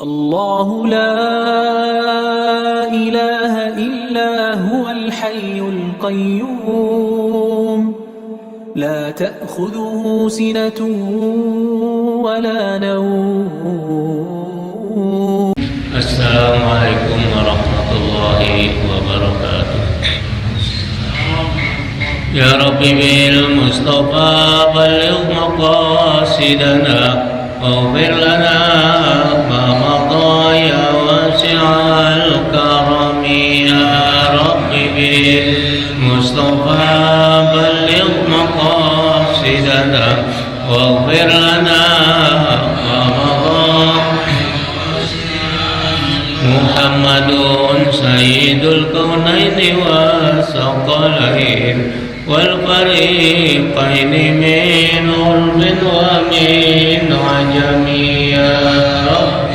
الله لا إله إلا هو الحي القيوم لا تأخذه سنة ولا نوم. السلام عليكم ورحمة الله وبركاته. يا ربي بالمصطفى بلغ مقاصدنا واغفر لنا ما مضى يا واسع الكرم. يا ربي بالمصطفى بلغ مقاصدنا واغفر لنا ما مضى. محمد سيد الكونين والثقلين والفريقين من عرب ومن عجم. يا رب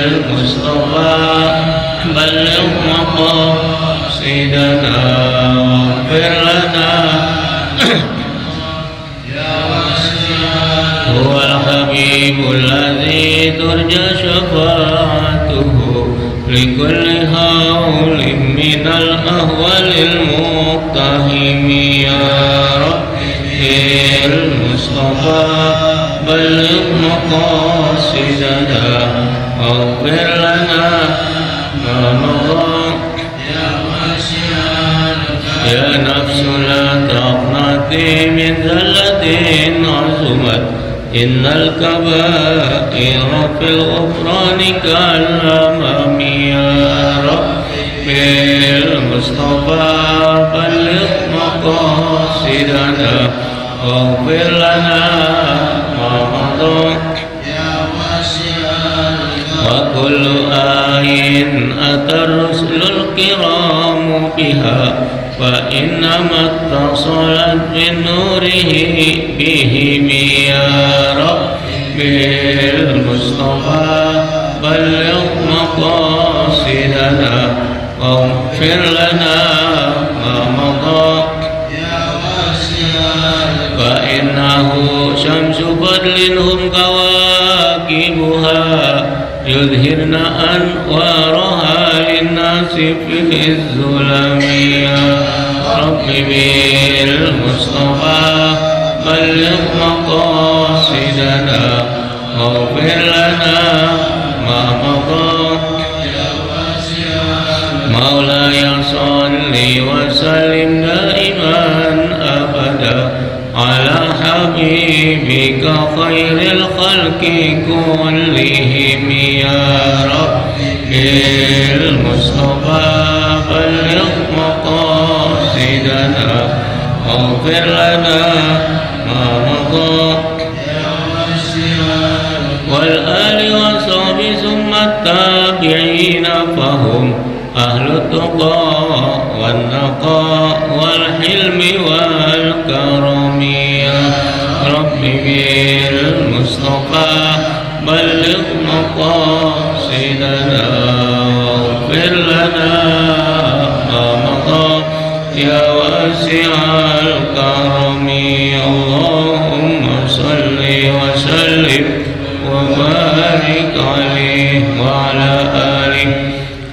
المصطفى بلغ مقاصدنا واغفر لنا. هو الحبيب الذي ترجى شفاعته لكل هول من الأهوال المقتحم. يا رب المصطفى بلغ مقاصدنا واغفر لنا ما مضى. يا نفس لا تقنطي من ذلة عظمت إن الكبائر في الغفران كالأمام. يا رب المصطفى بلغ مقاصدنا واغفر لنا ما مضى. وكل آية أتى الرسل الكرام بها فإنما اتصلت بنوره بهم. يا رب المصطفى بلغ مقاصدنا واغفر لنا ما مضى. فإنه شمس فضل هم كواكبها يظهرن أنوارها للناس في الظلم. يا رب بالمصطفى بلغ مقاصدنا واغفر لنا ما مضى. مولاي صل وسلم دائما أبدا على حبيبك خير الخلق كلهم. يا رب المصطفى بلغ مقاصدنا واغفر لنا ما مضى. والآل وصحب ثم التابعين فهم أهل التقى والنقاء والحلم والكرم. يا رب بالمصطفى بلغ مقاصدنا واغفر لنا ما مضى. يا واسع الكرم اللهم صل وسلم وبارك عليه وعلى آله.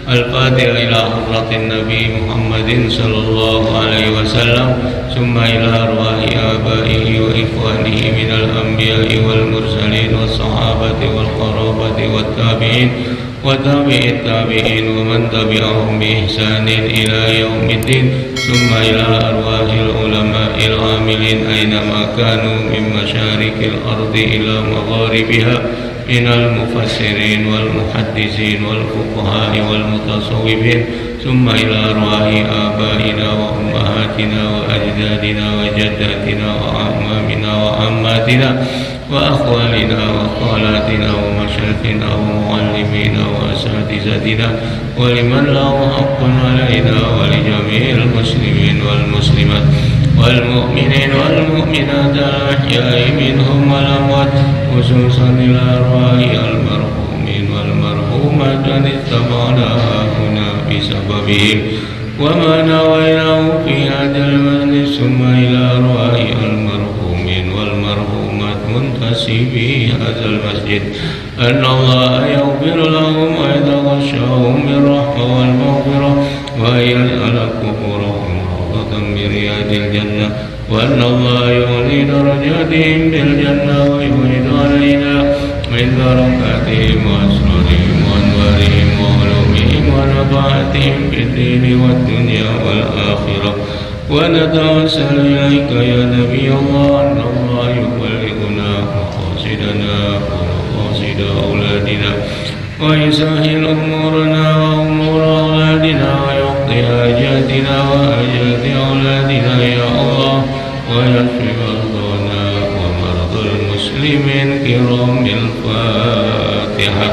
الفاتحة إلى حضرة النبي محمد صلى الله عليه وسلم ثم إلى أرواح آبائه وإخوانه من الأنبياء والمرسلين والصحابة والقرابة والتابعين وتابع التابعين ومن تبعهم بإحسان إلى يوم الدين ثم إلى أرواح العلماء العاملين أينما كانوا من مشارق الأرض إلى مغاربها من المفسرين والمحدثين والفقهاء والمتصوفين ثم إلى أرواح آبائنا وأمهاتنا وأجدادنا وجداتنا وأعمامنا وعماتنا وأخوالنا وخالاتنا ومشايخنا ومعلمينا وأساتذتنا ولمن له حق علينا ولجميع المسلمين والمسلمات والمؤمنين والمؤمنات الأحياء منهم والأموات خصوصا إلى أرواح المرحومين والمرحومات أن اتبعناها هنا بسببهم وما نويناه في هذا المجلس ثم إلى أرواح المرحومين والمرحومات منتسبي هذا المسجد أن الله يغفر لهم ويتغشاهم بالرحمة والمغفرة ويجعل قبورهم روضة من رياض الجنة وأن الله يعلي درجاتهم بالجنة ويعيد علينا من بركاتهم وأسرارهم وأنوارهم وعلومهم ونفعاتهم في الدين والدنيا والآخرة ونتوسل إليك يا نبي الله أن الله يبلغنا مقاصدنا ومقاصد أولادنا ويسهل أمورنا وأمور أولادنا ويقضي حاجاتنا وحاجات أولادنا يا الله ويشفي مرضانا ومرضى المسلمين كرام الفاتحة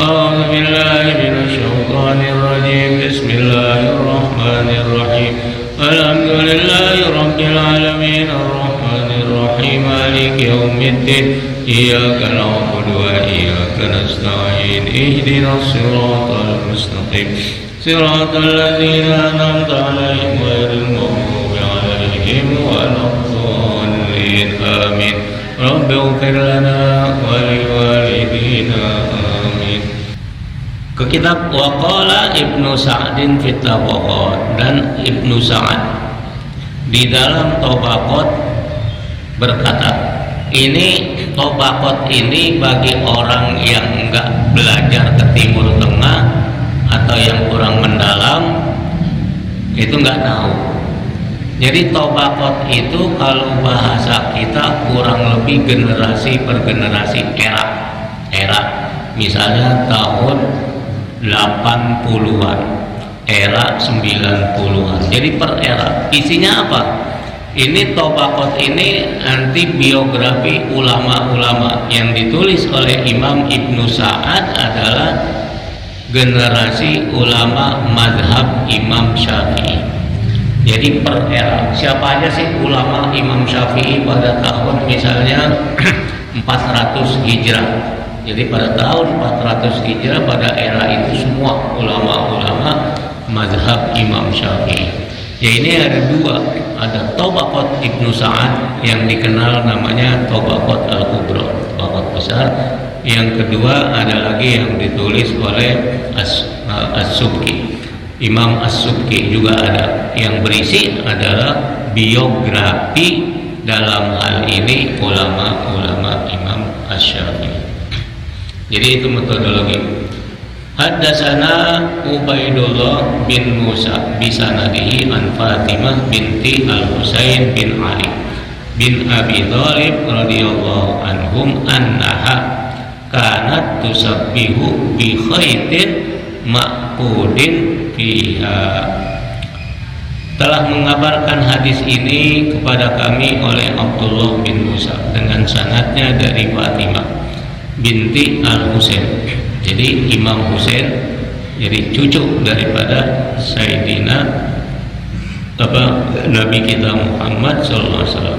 أعوذ بالله من الشيطان الرجيم بسم الله الرحمن الرحيم الحمد لله رب العالمين الرحمن الرحيم مالك يوم الدين إياك نعبد وإياك نستعين اهدنا الصراط المستقيم صراط الذين أنعمت عليهم غير المغضوب عليهم ولا الضالين آمين رب اغفر لنا ولوالدينا آمين. Ke kitab Waqala Ibnu Sa'din fit Tabaqat, dan Ibnu Sa'ad di dalam Tabaqat berkata, ini Tabaqat ini bagi orang yang enggak belajar ke Timur Tengah atau yang kurang mendalam itu enggak tahu. Jadi Tabaqat itu kalau bahasa kita kurang lebih generasi per generasi, era misalnya tahun 80-an, era 90-an. Jadi per era. Isinya apa? Ini Tabaqat ini nanti biografi ulama-ulama yang ditulis oleh Imam Ibnu Sa'ad adalah generasi ulama mazhab Imam Syafi'i. Jadi per era. Siapa aja sih ulama Imam Syafi'i pada tahun misalnya 400 Hijrah. Jadi pada tahun 400 Hijrah, pada era itu semua ulama-ulama mazhab Imam Syafi'i. Ya ini ada dua, ada Tabaqat Ibnu Sa'ad yang dikenal namanya Tabaqat Al-Kubra, Tabaqat besar. Yang kedua ada lagi yang ditulis oleh As-Subki, Imam As-Subki juga ada, yang berisi adalah biografi dalam hal ini ulama-ulama Imam Asy-Syafi'i. Jadi itu metodologi. Haddatsana Ubaidullah bin Musa bisanadihi an Fatimah binti Al-Husain bin Ali bin Abi Thalib radhiyallahu anhum annaha kanat tusabbihu bi khaitin ma'qudin fiha. Telah mengabarkan hadis ini kepada kami oleh Abdullah bin Musa dengan sanadnya dari Fatimah binti Al-Husain. Jadi Imam Husain jadi cucu daripada Sayyidina Nabi kita Muhammad SAW.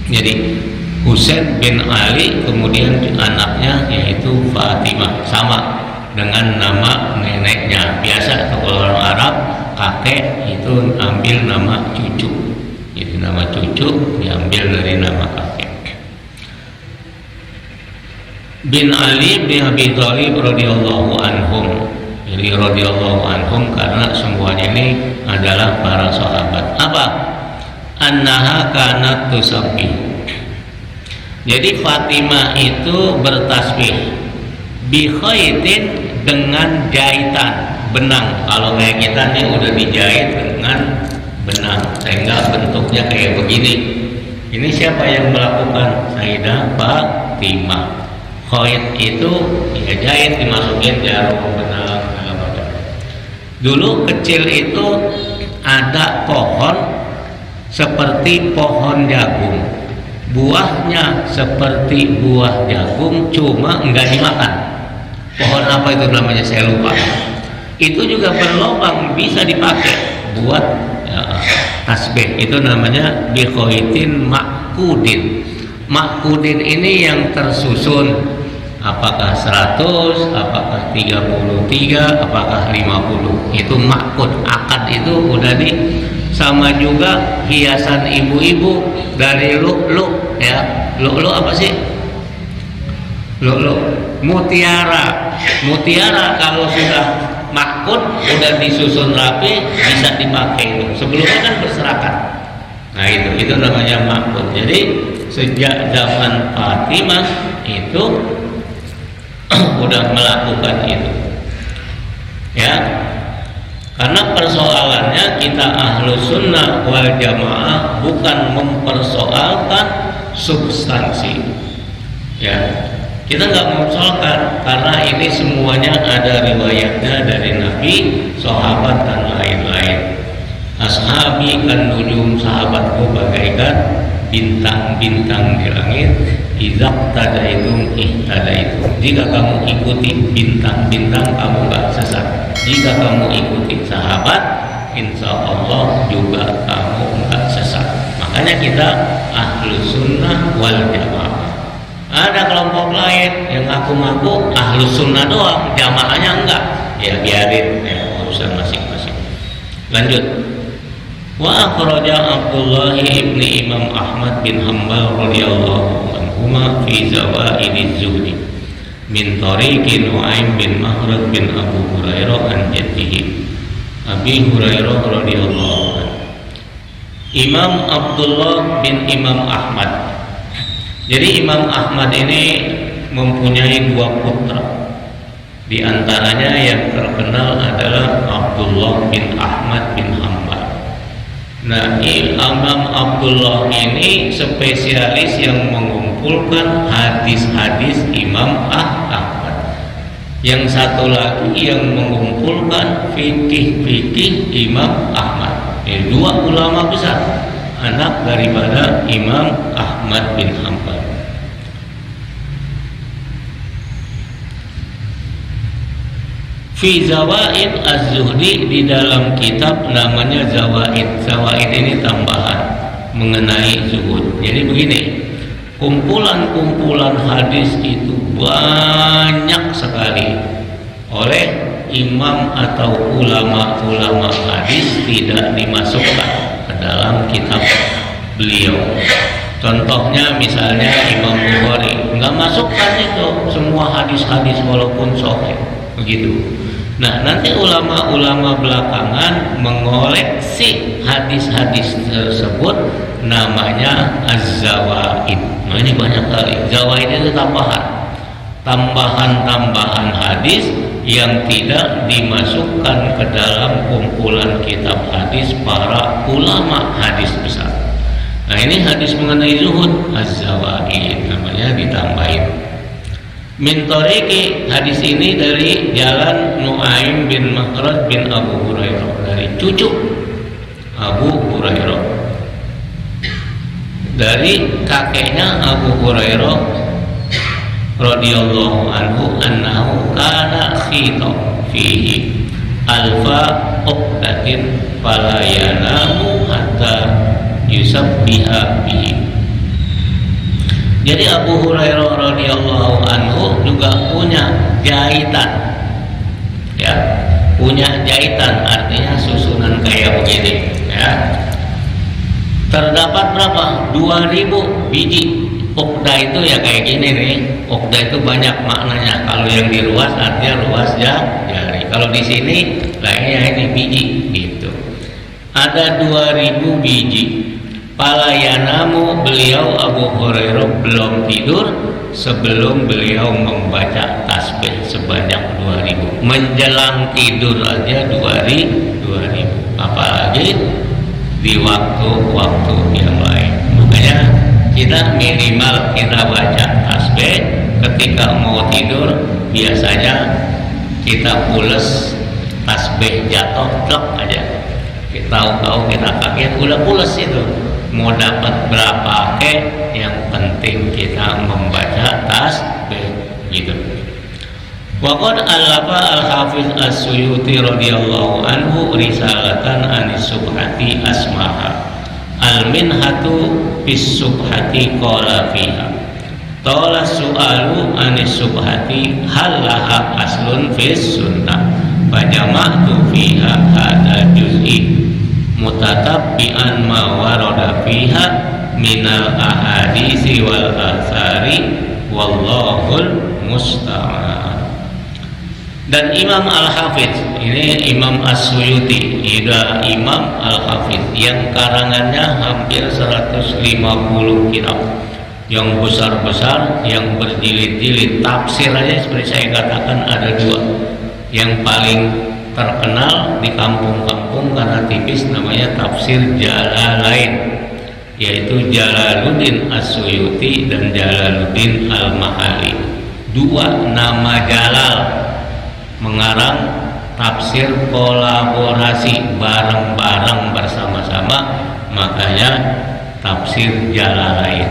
Jadi Husain bin Ali, kemudian anaknya yaitu Fatimah, sama dengan nama neneknya. Biasa kalau orang Arab kakek itu ambil nama cucu, jadi nama cucu diambil dari nama kakek. Bin Ali bin Abi Thalib radhiyallahu anhum. Jadi radhiyallahu anhum karena semuanya ini adalah para sahabat. Apa? Annaha kanat tusabbih. Jadi Fatimah itu bertasbih bi khaitin, dengan jahitan benang. Kalau kayak kita nih udah dijahit dengan benang sehingga bentuknya kayak begini. Ini siapa yang melakukan? Sayyidah Fatimah. Khait itu ya jahit, dimasukin jarum, benang, segala macam. Dulu kecil itu ada pohon seperti pohon jagung, buahnya seperti buah jagung, cuma enggak dimakan. Pohon apa itu namanya saya lupa. Itu juga berlubang, bisa dipakai buat tasbih. Itu namanya bikhaitin ma'kudin. Ma'kudin ini yang tersusun, apakah 100, apakah 33, apakah 50. Itu ma'kud. Akad itu udah sama juga hiasan ibu-ibu dari lu'lu', ya. Lu'lu' apa sih? Lu'lu', mutiara kalau sudah makut, udah disusun rapi, bisa dipakai itu. Sebelumnya kan berserakan. Nah itu namanya makut. Jadi sejak zaman Fatimah itu udah melakukan itu. Ya, karena persoalannya kita Ahlus Sunnah wal Jamaah bukan mempersoalkan substansi. Ya, kita nggak mempersoalkan karena ini semuanya ada riwayatnya dari Nabi, sahabat dan lain-lain. Ashabi kan nujum, sahabatku bagaikan bintang-bintang di langit. Idzaq tadaitum ihtadaitum. Jika kamu ikuti bintang-bintang, kamu nggak sesat. Jika kamu ikuti sahabat, insya Allah juga kamu nggak sesat. Makanya kita Ahlus Sunnah wal Jamaah. Ada kelompok lain yang ngaku-ngaku Ahlus Sunnah doang, jamaahnya enggak. Ya biarin, ya urusan masing-masing. Lanjut. Wa akhraja Abdullah ibni Imam Ahmad bin Hanbal radhiyallahu anhuma fi zawaidiz zuhdi min tariqi Nu'aim bin Mahrad bin Abu Hurairah an jaddihi Abi Hurairah radhiyallahu anhu. Imam Abdullah bin Imam Ahmad. Jadi Imam Ahmad ini mempunyai dua putra. Di antaranya yang terkenal adalah Abdullah bin Ahmad bin Hanbal. Nah, Imam Abdullah ini spesialis yang mengumpulkan hadis-hadis Imam Ahmad. Yang satu lagi yang mengumpulkan fikih-fikih Imam Ahmad. Ini dua ulama besar, anak daripada Imam Ahmad bin Hanbal. Fi Zawaid Az-Zuhdi, di dalam kitab namanya Zawaid. Zawaid ini tambahan mengenai zuhud. Jadi begini, kumpulan-kumpulan hadis itu banyak sekali oleh imam atau ulama-ulama hadis tidak dimasukkan ke dalam kitab beliau. Contohnya misalnya Imam Bukhari nggak masukkan itu semua hadis-hadis walaupun sahih, begitu. Nah, nanti ulama-ulama belakangan mengoleksi hadis-hadis tersebut, namanya Az-Zawaid. Nah, ini banyak kali. Zawaid itu tambahan hadis yang tidak dimasukkan ke dalam kumpulan kitab hadis para ulama hadis besar. Nah, ini hadis mengenai zuhud, Az-Zawaid namanya, ditambahin. Min tariqi, hadis ini dari jalan Nu'aim bin Mahrad bin Abu Hurairah, dari cucu Abu Hurairah, dari kakeknya Abu Hurairah radhiyallahu anhu, annahu kana khita fihi alfa uqdatin fala yanamu hatta yusabbiha bihi. Jadi Abu Hurairah radhiyallahu anhu juga punya jahitan, ya, punya jahitan, artinya susunan kayak begini, ya. Terdapat berapa? 2000 biji. Uqdah itu ya kayak gini nih. Uqdah itu banyak maknanya. Kalau yang di ruas artinya ruas jari. Kalau di sini lainnya ini biji, gitu. Ada 2000 biji. Palayanamu, beliau Abu Hurairah belum tidur sebelum beliau membaca tasbih sebanyak 2000. Menjelang tidur aja 2000. Apalagi di waktu-waktu yang lain. Makanya kita minimal kita baca tasbih ketika mau tidur, biasanya kita pules, tasbih jatuh plek aja. Kita tahu kita kaget udah pules itu. Mau dapat berapa yang penting kita membaca tasbih, gitu. Waqad alafa al-Hafiz As-Suyuti radhiyallahu anhu risalatan anis subhati asmaha al-minhatu bis subhati qala fiha tala su'alu anis subhati hal laha aslun fis sunnah fajama'tu fiha hadal juz'i mutatabbi'an ma warada fiha minal ahadisi wal athari wallahul musta'an. Dan Imam Al-Hafidz, ini Imam As-Suyuti, ida Imam Al-Hafidz yang karangannya hampir 150 kitab, yang besar-besar, yang berjilid-jilid. Tafsir aja seperti saya katakan ada dua. Yang paling terkenal di kampung-kampung karena tipis namanya tafsir Jalalain, yaitu Jalaluddin As-Suyuti dan Jalaluddin Al-Mahali. Dua nama Jalal mengarang tafsir kolaborasi bareng-bareng bersama-sama, makanya tafsir Jalalain.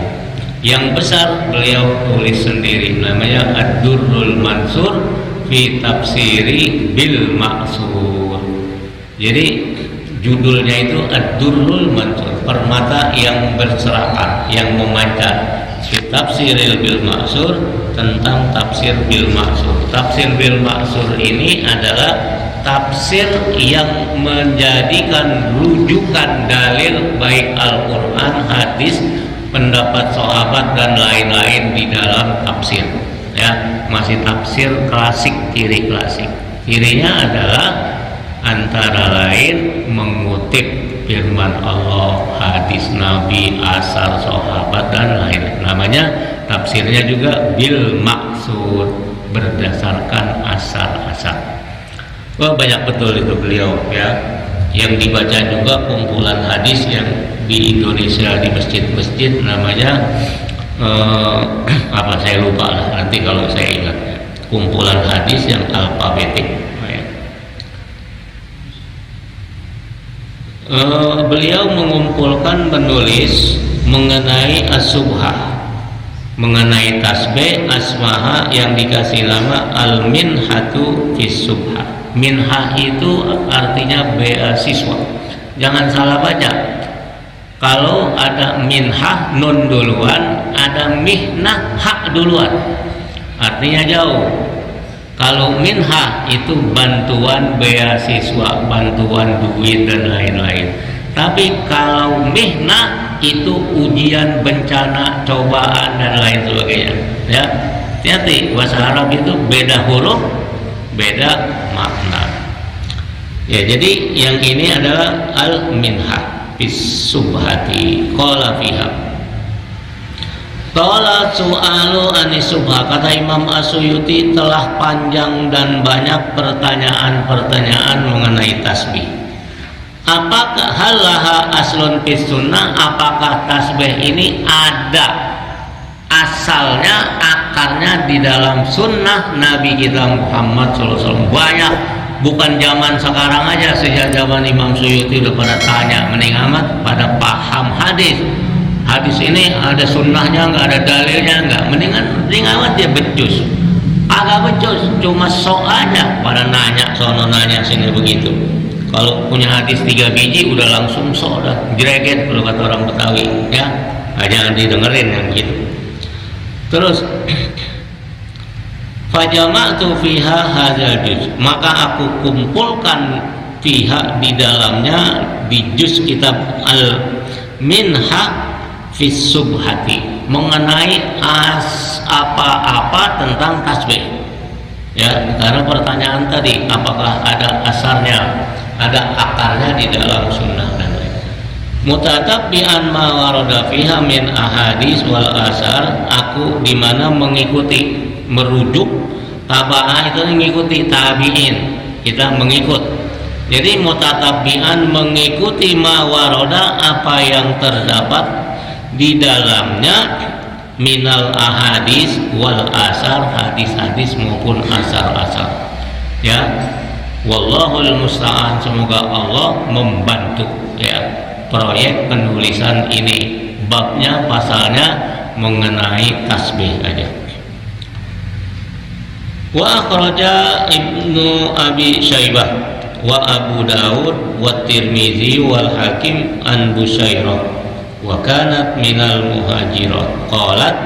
Yang besar beliau tulis sendiri, namanya Ad-Durrul Mansur fi Tafsiri bil Ma'sur. Jadi judulnya itu Ad-Durrul Mansur, permata yang berserakan, yang memancar, fi Tafsiril bil Ma'sur, tentang tafsir bil Ma'sur. Tafsir bil Ma'sur ini adalah tafsir yang menjadikan rujukan dalil baik Al-Quran, hadis, pendapat sahabat dan lain-lain di dalam tafsir. Ya, masih tafsir klasik, ciri klasik. Cirinya adalah antara lain mengutip firman Allah, hadis Nabi, asar sahabat dan lain. Namanya tafsirnya juga bil maksud, berdasarkan asar-asar. Wah, banyak betul itu beliau ya. Yang dibaca juga kumpulan hadis yang di Indonesia di masjid-masjid, namanya apa saya lupa lah, nanti kalau saya ingat. Kumpulan hadis yang alfabetik. Beliau mengumpulkan, menulis mengenai as-subhah, mengenai tasbih asmaha yang dikasih nama al-minhatu fis subhah. Minhah itu artinya beasiswa, jangan salah baca. Kalau ada minhah nun duluan, ada mihnah hak duluan, artinya jauh. Kalau minhah itu bantuan beasiswa, bantuan duit dan lain-lain. Tapi kalau mihnah itu ujian, bencana, cobaan dan lain sebagainya. Ya, hati-hati, bahasa Arab itu beda huruf, beda makna. Ya, jadi yang ini adalah al-minhah bis subhati qala fiha. Qala su'alu anis subha, kata Imam As-Suyuti, telah panjang dan banyak pertanyaan-pertanyaan mengenai tasbih. Apakah halaha aslun fis sunnah, apakah tasbih ini ada asalnya, akarnya di dalam sunnah Nabi kita Muhammad SAW? Banyak, bukan zaman sekarang aja, sejak zaman Imam Suyuti udah pada tanya, mending amat pada paham hadis. Hadis ini ada sunnahnya nggak, ada dalilnya nggak, mending amat dia becus. Agak becus, cuma sok aja pada nanya sono nanya sini begitu. Kalau punya hadis 3 biji udah langsung sok, dah greget kalau kata orang Betawi ya. Jangan didengerin yang gitu. Terus fajama'tu fiha hadzal juz, maka aku kumpulkan fiha di dalamnya, di juz kitab al-minha fis subhati, mengenai apa-apa tentang tasbih. Ya, karena pertanyaan tadi apakah ada asarnya, ada akarnya di dalam sunnah dan lain. Mutatabbi'an ma warada fiha min ahadis wal asar, aku di mana mengikuti, merujuk. Taba'ah itu mengikuti, tabi'in kita mengikut. Jadi mutatabbi'an mengikuti ma warada, apa yang terdapat di dalamnya minal ahadis wal asar, hadis-hadis maupun asar-asar. Ya, wallahul musta'an, semoga Allah membantu ya proyek penulisan ini. Babnya, pasalnya mengenai tasbih aja. Wa akhraja Ibnu Abi Syaibah wa Abu Daud wa Tirmizi wal Hakim an Busyairah wa kanat minal muhajirat qalat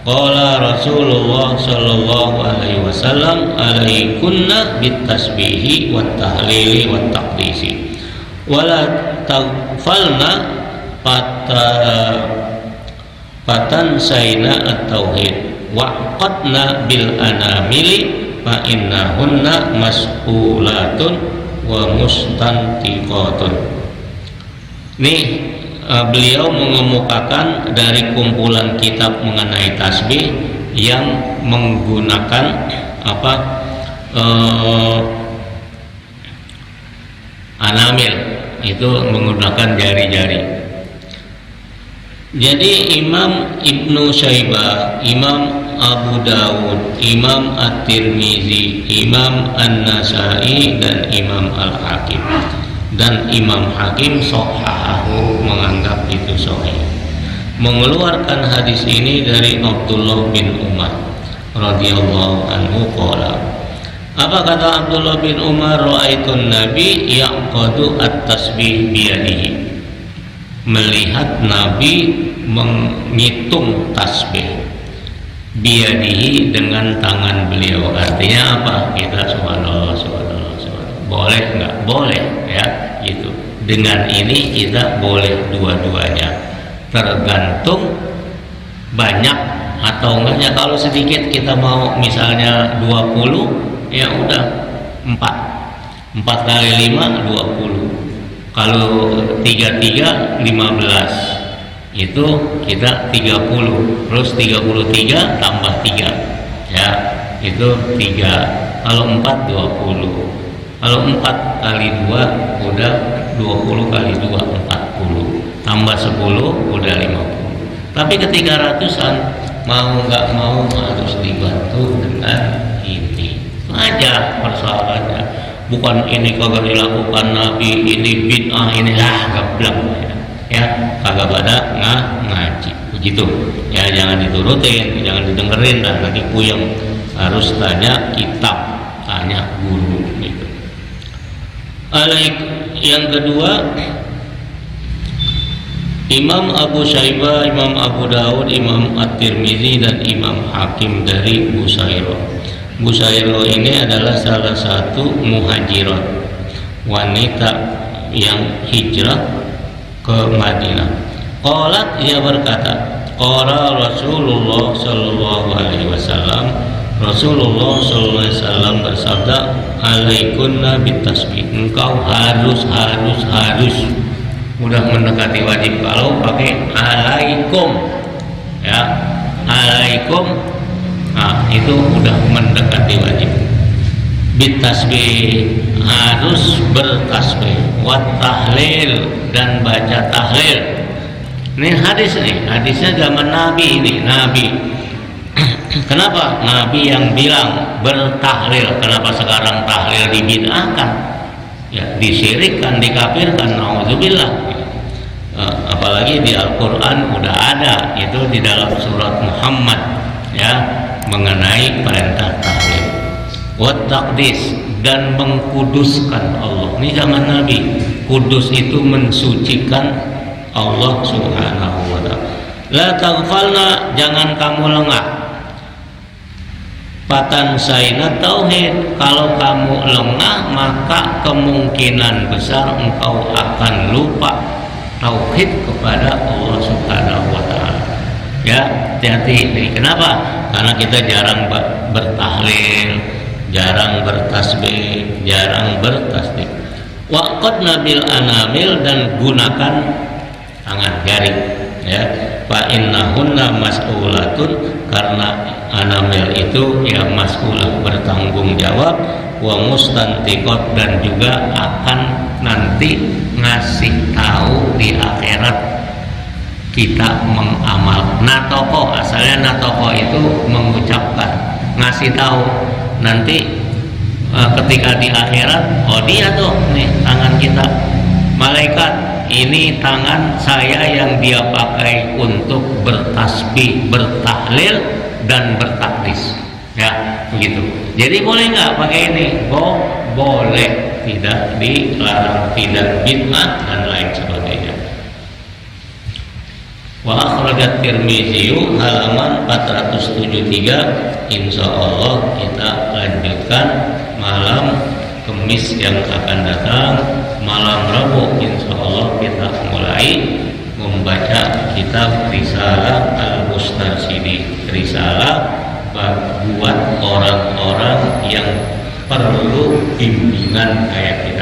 qala Rasulullah sallallahu alaihi wasallam alaikunna bitasbihi wat tahlili wat taqdisi wala taghfalna Fatan saina at-tauhid waqadna bil anamili fa innahunna mas'ulatun wa mustantiqatun. Nih beliau mengemukakan dari kumpulan kitab mengenai tasbih yang menggunakan anamil, itu menggunakan jari-jari. Jadi Imam Ibnu Syaibah, Imam Abu Dawud, Imam At-Tirmizi, Imam An-Nasai, dan Imam Al-Hakim. Dan Imam Hakim sahhahahu, menganggap itu sahih. Mengeluarkan hadis ini dari Abdullah bin Umar radhiyallahu anhu qala. Apa kata Abdullah bin Umar? Ra'aitun Nabi yaqadu at-tasbih biyadihi. Melihat Nabi menghitung tasbih biyadihi, dengan tangan beliau. Artinya apa? Kita subhanallah, subhanallah, subhanallah. Boleh nggak? Boleh, ya, gitu. Dengan ini kita boleh dua-duanya, tergantung banyak atau enggaknya. Kalau sedikit kita mau misalnya 20, ya udah 4 kali 5 20. Kalau 33 15, itu kita 30, terus 33 tambah 3, ya, itu 3. Kalau 4 20. Kalau 4 kali 2 udah 20 kali 2 40, tambah 10 udah 50. Tapi ketika ratusan, mau nggak mau harus dibantu dengan ini. Itu aja persoalannya. Bukan ini kagak dilakukan Nabi, ini bid'ah, ini gablak, ya, kagak pada ngaji begitu, ya. Jangan diturutin, jangan didengerin, dan nanti puyeng. Harus tanya kitab, tanya guru gitu. Yang kedua, Imam Abu Syaibah, Imam Abu Dawud, Imam At-Tirmizi, dan Imam Hakim dari Busairah. Busairah ini adalah salah satu muhajirat, wanita yang hijrah ke Madinah. Qalat, ia berkata, qala Rasulullah sallallahu alaihi wasallam, Rasulullah sallallahu alaihi wasallam bersabda, alaikunna bitasbih. Engkau harus udah mendekati wajib kalau pakai alaikum, ya, alaikum. Nah, itu udah mendekati wajib. Bitasbih, harus bertasbih. Wat tahlil, dan baca tahlil. Ini hadis nih, hadisnya zaman Nabi ini, Nabi. Kenapa? Nabi yang bilang bertahlil. Kenapa sekarang tahlil dibid'ahkan? Ya, disyirikkan, dikafirkan, nauzubillah. Apalagi di Al-Quran udah ada itu di dalam surat Muhammad, ya, mengenai perintah tahlil, wa taqdis, dan mengkuduskan Allah. Ini zaman Nabi. Kudus itu mensucikan Allah Subhanahu wa ta'ala. La taghfalna, jangan kamu lengah. Fatan saina tauhid, kalau kamu lengah maka kemungkinan besar engkau akan lupa tauhid kepada Allah Subhanahu wa ta'ala. Ya, hati-hati. Kenapa? Karena kita jarang bertahlil, jarang bertasbih, jarang bertasbih. Waqadna bil anamil, dan gunakan tangan jari, ya. Fa innahunna mas'ulatun, karena anamil itu ya mas'ulah, bertanggung jawab, wa mustantiqat, dan juga akan nanti ngasih tahu di akhirat kita mengamal. Natoko, asalnya natoko itu mengucapkan, ngasih tahu. Nanti ketika di akhirat, oh dia tuh nih tangan kita, malaikat, ini tangan saya yang dia pakai untuk bertasbih, bertahlil, dan bertakdis, ya, begitu. Jadi boleh nggak pakai ini? Boleh, tidak dilarang, tidak bid'ah dan lain sebagainya. Wa akhrajat Tirmizi halaman 473. Insyaallah kita lanjutkan malam Kamis yang akan datang. Malam Rabu insyaallah kita mulai membaca kitab Risalah Al-Mustarsyidin, risalah buat orang-orang yang perlu bimbingan kayak kita.